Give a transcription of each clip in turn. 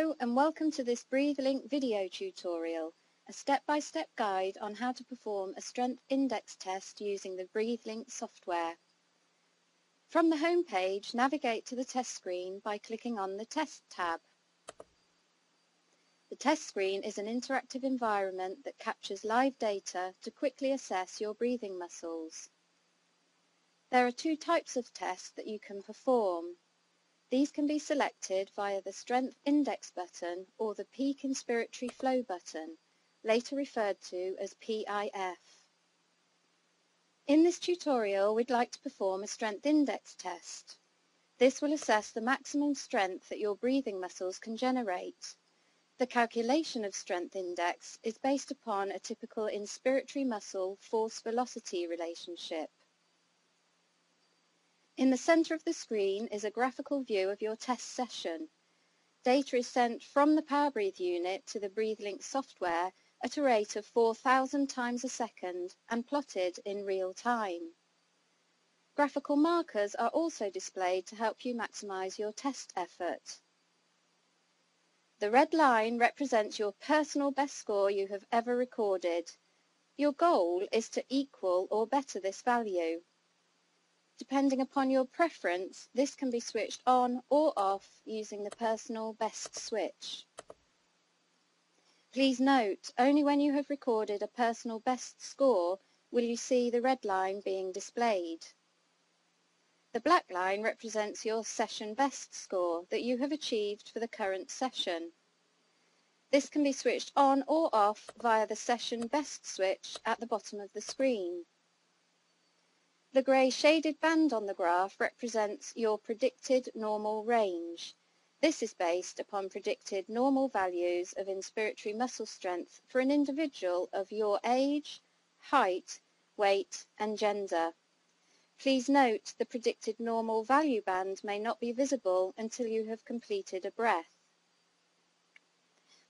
Hello and welcome to this Breathe-Link video tutorial, a step-by-step guide on how to perform a strength index test using the Breathe-Link software. From the home page, navigate to the test screen by clicking on the Test tab. The test screen is an interactive environment that captures live data to quickly assess your breathing muscles. There are two types of tests that you can perform. These can be selected via the Strength Index button or the Peak Inspiratory Flow button, later referred to as PIF. In this tutorial, we'd like to perform a Strength Index test. This will assess the maximum strength that your breathing muscles can generate. The calculation of Strength Index is based upon a typical inspiratory muscle force-velocity relationship. In the centre of the screen is a graphical view of your test session. Data is sent from the POWERbreathe unit to the Breathe-Link software at a rate of 4,000 times a second and plotted in real time. Graphical markers are also displayed to help you maximise your test effort. The red line represents your personal best score you have ever recorded. Your goal is to equal or better this value. Depending upon your preference, this can be switched on or off using the personal best switch. Please note, only when you have recorded a personal best score will you see the red line being displayed. The black line represents your session best score that you have achieved for the current session. This can be switched on or off via the session best switch at the bottom of the screen. The grey shaded band on the graph represents your predicted normal range. This is based upon predicted normal values of inspiratory muscle strength for an individual of your age, height, weight and gender. Please note the predicted normal value band may not be visible until you have completed a breath.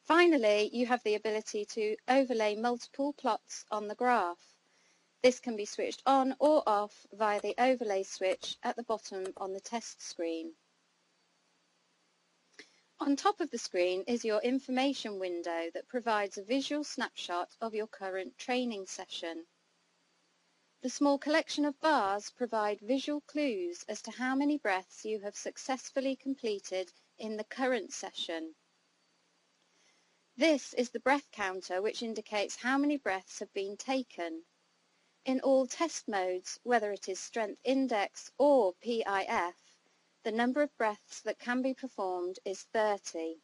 Finally, you have the ability to overlay multiple plots on the graph. This can be switched on or off via the overlay switch at the bottom on the test screen. On top of the screen is your information window that provides a visual snapshot of your current training session. The small collection of bars provide visual clues as to how many breaths you have successfully completed in the current session. This is the breath counter, which indicates how many breaths have been taken. In all test modes, whether it is Strength Index or PIF, the number of breaths that can be performed is 30.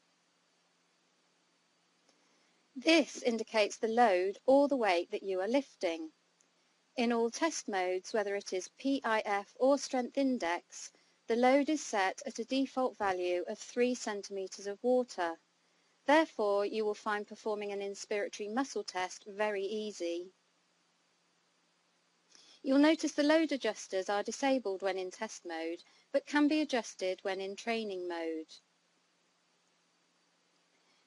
This indicates the load or the weight that you are lifting. In all test modes, whether it is PIF or Strength Index, the load is set at a default value of 3 centimetres of water. Therefore, you will find performing an inspiratory muscle test very easy. You'll notice the load adjusters are disabled when in test mode, but can be adjusted when in training mode.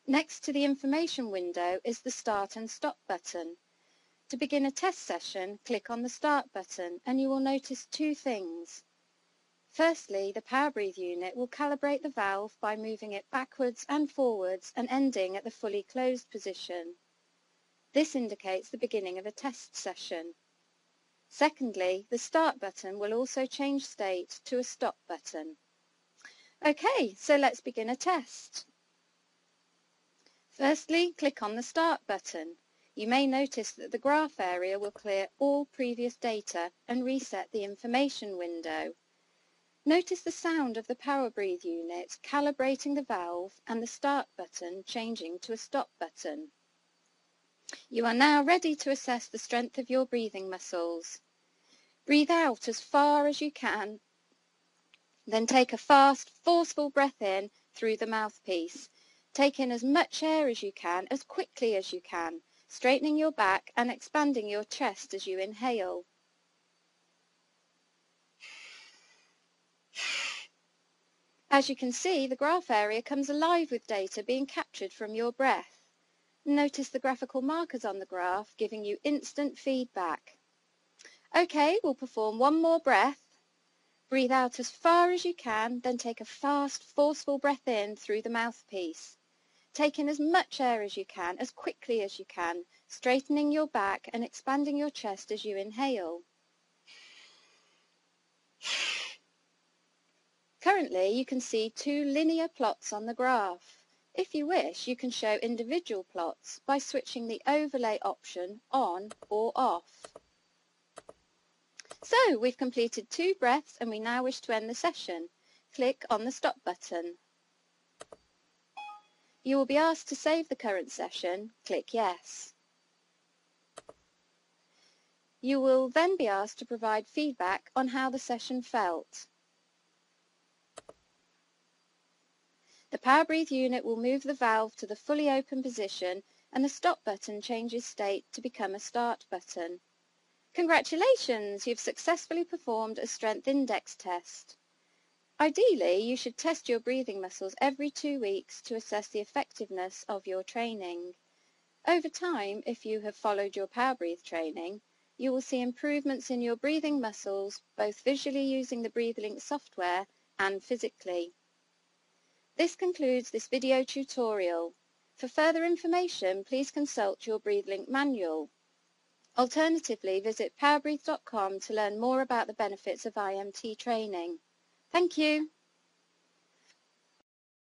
Next to the information window is the Start and Stop button. To begin a test session, click on the Start button and you will notice two things. Firstly, the POWERbreathe unit will calibrate the valve by moving it backwards and forwards and ending at the fully closed position. This indicates the beginning of a test session. Secondly, the Start button will also change state to a Stop button. Okay, so let's begin a test. Firstly, click on the Start button. You may notice that the graph area will clear all previous data and reset the information window. Notice the sound of the POWERbreathe unit calibrating the valve and the Start button changing to a Stop button. You are now ready to assess the strength of your breathing muscles. Breathe out as far as you can, then take a fast, forceful breath in through the mouthpiece. Take in as much air as you can, as quickly as you can, straightening your back and expanding your chest as you inhale. As you can see, the graph area comes alive with data being captured from your breath. Notice the graphical markers on the graph giving you instant feedback. Okay, we'll perform one more breath. Breathe out as far as you can, then take a fast, forceful breath in through the mouthpiece. Take in as much air as you can, as quickly as you can, straightening your back and expanding your chest as you inhale. Currently, you can see two linear plots on the graph. If you wish, you can show individual plots by switching the overlay option on or off. So, we've completed 2 breaths and we now wish to end the session. Click on the stop button. You will be asked to save the current session. Click yes. You will then be asked to provide feedback on how the session felt. The POWERbreathe unit will move the valve to the fully open position and the stop button changes state to become a start button. Congratulations! You've successfully performed a strength index test. Ideally, you should test your breathing muscles every 2 weeks to assess the effectiveness of your training. Over time, if you have followed your POWERbreathe training, you will see improvements in your breathing muscles, both visually using the Breathe-Link software and physically. This concludes this video tutorial. For further information, please consult your Breathe-Link manual. Alternatively, visit POWERbreathe.com to learn more about the benefits of IMT training. Thank you.